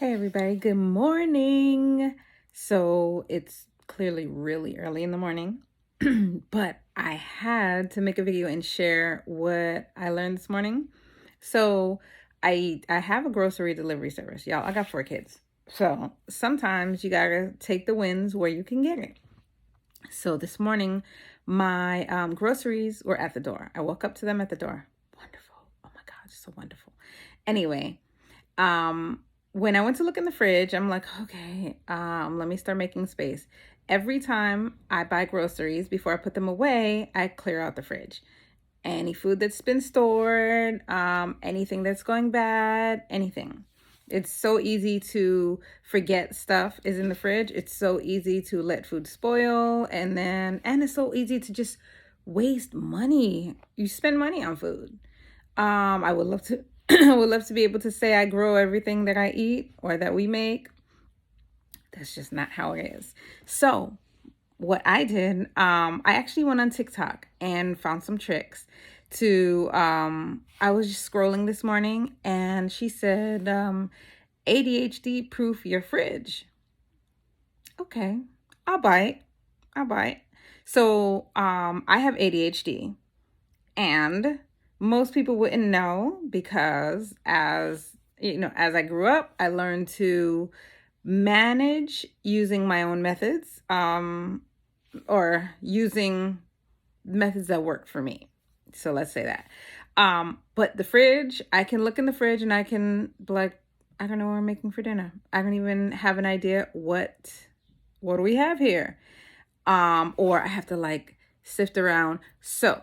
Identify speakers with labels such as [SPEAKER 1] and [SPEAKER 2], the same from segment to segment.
[SPEAKER 1] Hey everybody, good morning. So it's clearly really early in the morning, but I had to make a video and share what I learned this morning. So I have a grocery delivery service. Y'all, I got 4 kids. So sometimes you gotta take the wins where you can get it. So this morning, my groceries were at the door. I woke up to them at the door. Wonderful. Oh my God, so wonderful. Anyway, um, when I went to look in the fridge, I'm like, okay, let me start making space. Every time I buy groceries, before I put them away, I clear out the fridge. Any food that's been stored, anything that's going bad, anything. It's so easy to forget stuff is in the fridge. It's so easy to let food spoil, and it's so easy to just waste money. You spend money on food. I would love to I would love to be able to say I grow everything that I eat or that we make. That's just not how it is. So what I did, I actually went on TikTok and found some tricks to I was just scrolling this morning and she said ADHD-proof your fridge. Okay, I'll bite. I'll bite. So I have ADHD. And most people wouldn't know because as I grew up, I learned to manage using my own methods, or using methods that work for me. So let's say that. But the fridge, I can look in the fridge and I can be like, I don't know what we're making for dinner. I don't even have an idea what do we have here? Or I have to like sift around. So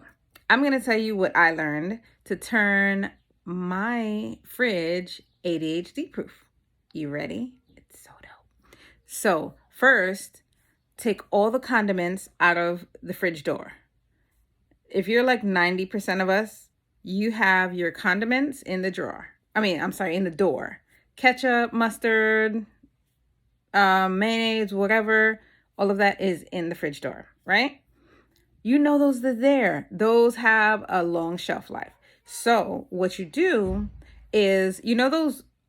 [SPEAKER 1] I'm going to tell you what I learned to turn my fridge ADHD proof. You ready? It's so dope. So first, take all the condiments out of the fridge door. If you're like 90% of us, you have your condiments in the drawer. In the door. Ketchup, mustard, mayonnaise, whatever, all of that is in the fridge door, right? You know those are there. Those have a long shelf life. So what you do is,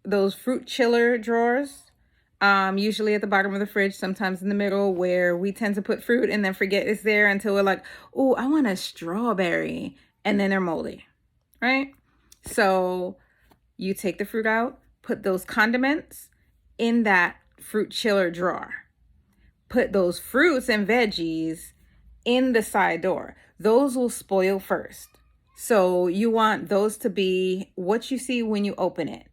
[SPEAKER 1] those fruit chiller drawers, usually at the bottom of the fridge, sometimes in the middle, where we tend to put fruit and then forget it's there until we're like, oh, I want a strawberry, and then they're moldy, right? So you take the fruit out, put those condiments in that fruit chiller drawer. Put those fruits and veggies in the side door. Those will spoil first. So you want those to be what you see when you open it.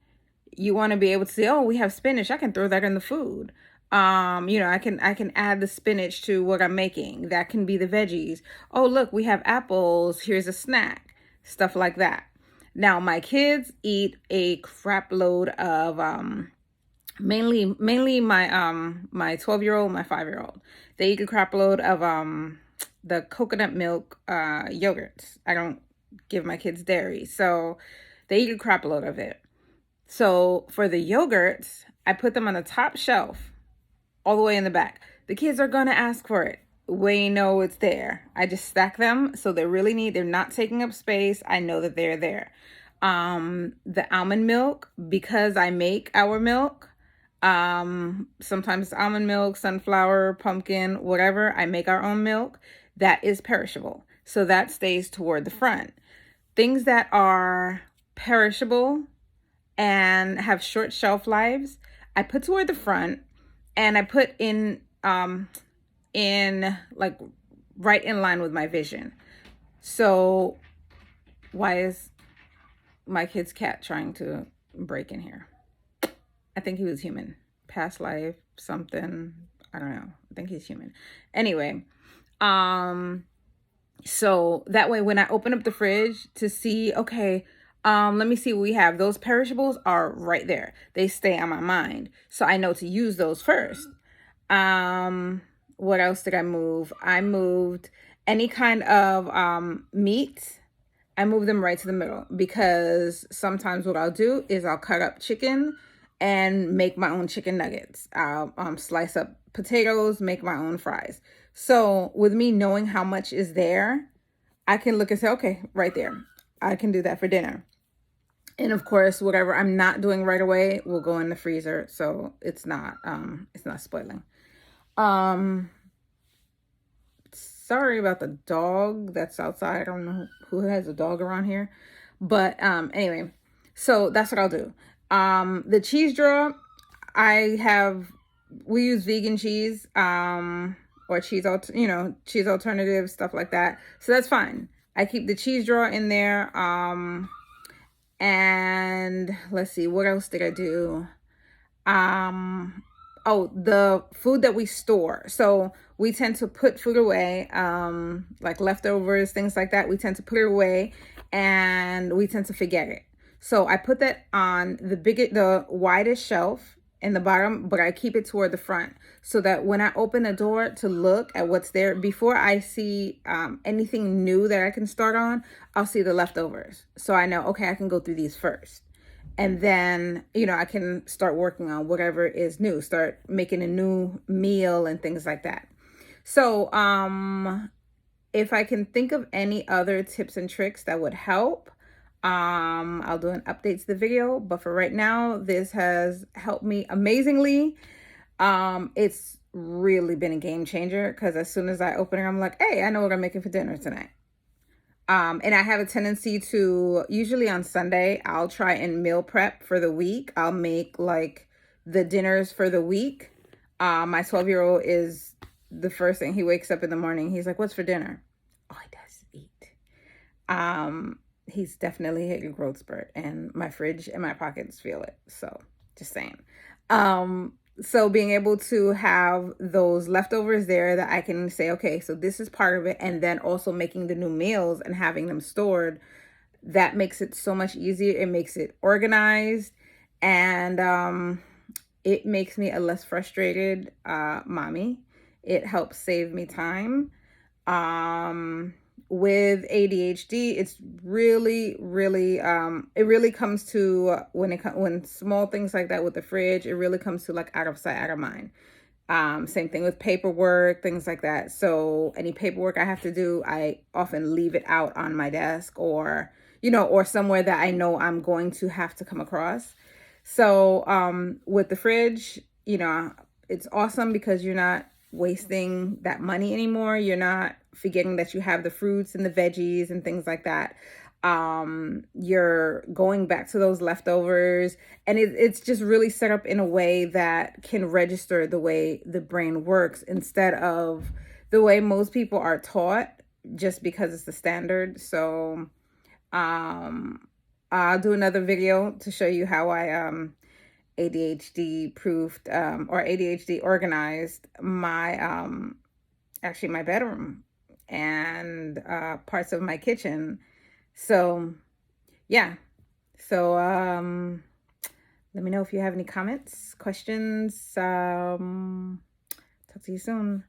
[SPEAKER 1] You want to be able to say, oh, we have spinach. I can throw that in the food. I can add the spinach to what I'm making. That can be the veggies. Oh, look, we have apples. Here's a snack. Stuff like that. Now, my kids eat a crap load of mainly my 12-year-old, my 5-year-old. They eat a crap load of the coconut milk yogurts. I don't give my kids dairy, so they eat a crap load of it. So for the yogurts, I put them on the top shelf all the way in the back. The kids are gonna ask for it. We know it's there. I just stack them so they're not taking up space. I know that they're there. The almond milk, because I make our milk, sometimes it's almond milk, sunflower, pumpkin, whatever. I make our own milk. That is perishable. So that stays toward the front. Things that are perishable and have short shelf lives, I put toward the front, and I put in like right in line with my vision. So why is my kid's cat trying to break in here? I think he was human. Past life, something. I don't know. I think he's human. Anyway, so that way when I open up the fridge to see, okay, let me see what we have. Those perishables are right there. They stay on my mind. So I know to use those first. What else did I move? I moved any kind of meat. I move them right to the middle, because sometimes what I'll do is I'll cut up chicken and make my own chicken nuggets. I'll slice up potatoes, make my own fries. So with me knowing how much is there, I can look and say, okay, right there, I can do that for dinner. And of course, whatever I'm not doing right away will go in the freezer, so it's not spoiling. Um, Sorry about the dog that's outside. I don't know who has a dog around here, but anyway, so that's what I'll do. The cheese drawer, I have we use vegan cheese, or cheese alternatives, stuff like that. So that's fine. I keep the cheese drawer in there. And let's see, what else did I do? Um, oh, the food that we store. So we tend to put food away, like leftovers, things like that. We tend to put it away and we tend to forget it. So I put that on the widest shelf in the bottom, but I keep it toward the front so that when I open the door to look at what's there, before I see anything new that I can start on, I'll see the leftovers. So I know, okay, I can go through these first. And then, I can start working on whatever is new, start making a new meal and things like that. So, if I can think of any other tips and tricks that would help, I'll do an update to the video. But for right now, this has helped me amazingly. It's really been a game changer because as soon as I open it, I'm like, hey, I know what I'm making for dinner tonight. And I have a tendency to, usually on Sunday, I'll try and meal prep for the week. I'll make like the dinners for the week. My 12-year-old is the first thing he wakes up in the morning. He's like, what's for dinner? All he does is eat. He's definitely hit a growth spurt and my fridge and my pockets feel it. So just saying. So being able to have those leftovers there that I can say, okay, so this is part of it. And then also making the new meals and having them stored, that makes it so much easier. It makes it organized and it makes me a less frustrated mommy. It helps save me time. With ADHD, it's really, really, it really comes to when small things like that with the fridge, it really comes to like out of sight, out of mind. Same thing with paperwork, things like that. So any paperwork I have to do, I often leave it out on my desk or somewhere that I know I'm going to have to come across. So, with the fridge, it's awesome because you're not wasting that money anymore. You're not forgetting that you have the fruits and the veggies and things like that. You're going back to those leftovers and it's just really set up in a way that can register the way the brain works instead of the way most people are taught just because it's the standard. So, I'll do another video to show you how I, ADHD-proofed or ADHD organized my actually my bedroom and parts of my kitchen. So yeah. So let me know if you have any comments, questions. Talk to you soon.